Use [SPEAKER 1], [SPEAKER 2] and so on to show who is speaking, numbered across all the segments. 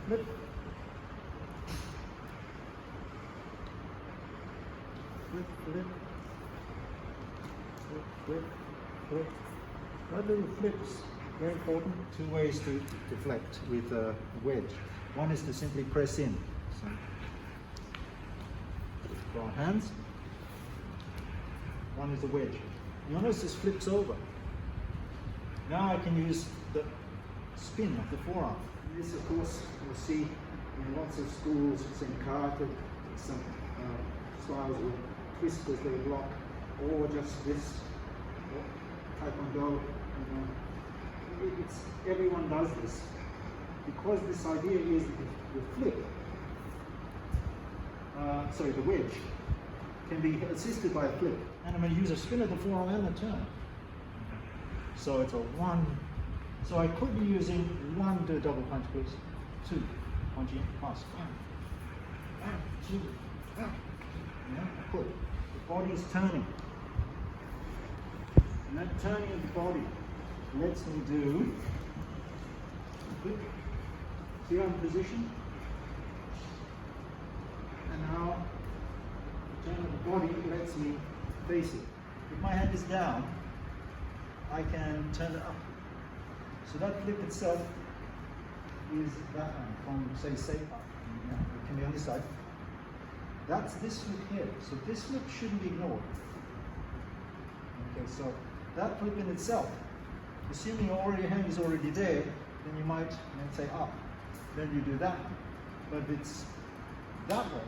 [SPEAKER 1] flip. Flip, flip. Flip, flip, flip. That little flips, very important. Two ways to deflect with a wedge. One is to simply press in. So, for our hands. One is a wedge. Notice this flips over. Now I can use the spin of the forearm. This, of course, you'll see in lots of schools. It's in karate, some styles will twist as they block, or just this taekwondo. Everyone does this because this idea is the flip. The wedge can be assisted by a flip, and I'm going to use a spin of the forearm and a turn. So it's a one. So I could be using one, do a double punch, please. Two, punch in, pass. One, two, yeah, I could. The body is turning. And that turning of the body lets me do flip. See how I'm positioned? And now the turn of the body lets me face it. If my hand is down, I can turn it up. So that flip itself is that one from say up. It can be on this side. That's this flip here. So this flip shouldn't be ignored. Okay, so that flip in itself, assuming your hand is already there, then you might say up. Then you do that. But if it's that way,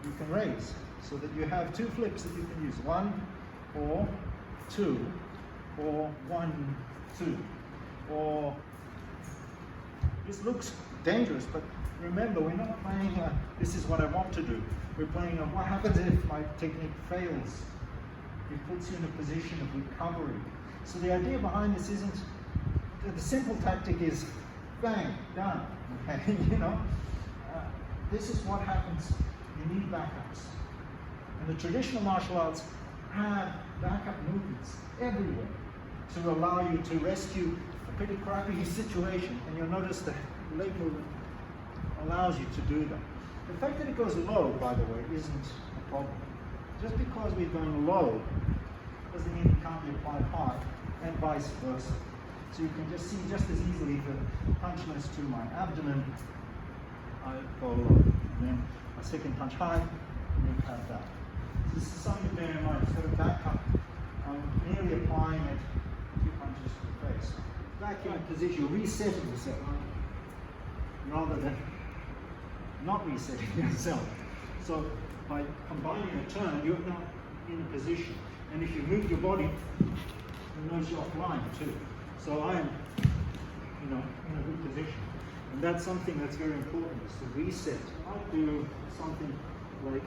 [SPEAKER 1] you can raise. So that you have two flips that you can use. One, or two, or one, two. Or this looks dangerous, but remember, we're not playing this is what I want to do. We're playing what happens if my technique fails. It puts you in a position of recovery. So the idea behind this isn't, the simple tactic is bang, done. Okay, this is what happens. You need backups. And the traditional martial arts have backup movements everywhere to allow you to rescue a pretty crappy situation. And you'll notice that leg movement allows you to do that. The fact that it goes low, by the way, isn't a problem. Just because we're going low doesn't mean it can't be applied high, and vice versa. So you can just see just as easily if a punch goes to my abdomen, I go low. And then a second punch high, and you have that. So this is something to bear in mind. Instead of back up, I'm merely applying it a few punches to the face. Back in a position, you're resetting yourself, rather than not resetting yourself. So by combining a turn, you're now in a position. And if you move your body, you notice you're offline too. So I am, in a good position. And that's something that's very important, is to reset. I do something like,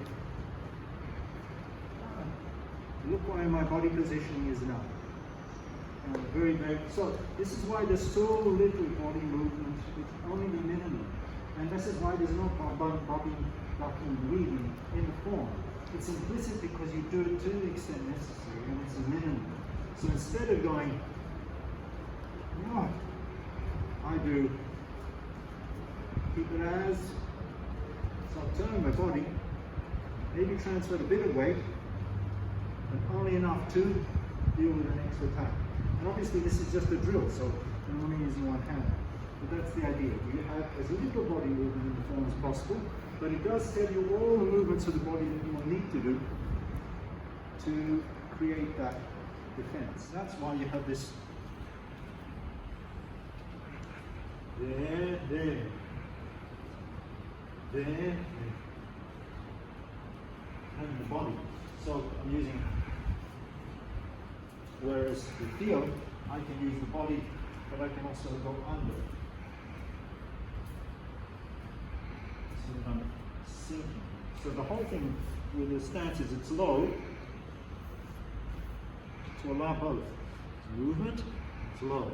[SPEAKER 1] look where my body positioning is now. Very, very, so this is why there's so little body movement. It's only the minimum. And this is why there's no body ducking, weaving in the form. It's implicit because you do it to the extent necessary, and it's a minimum. So instead of going, I do keep it as, so I turn my body, maybe transfer a bit of weight, but only enough to deal with the next attack. And obviously this is just a drill, so I'm only using one hand. But that's the idea. You have as little body movement in the form as possible, but it does tell you all the movements of the body that you will need to do to create that defense. That's why you have this there, and the body. So I'm using, whereas the field, I can use the body, but I can also go under. So that I'm sinking. So the whole thing with the stance is it's low to allow both. It's movement, it's low.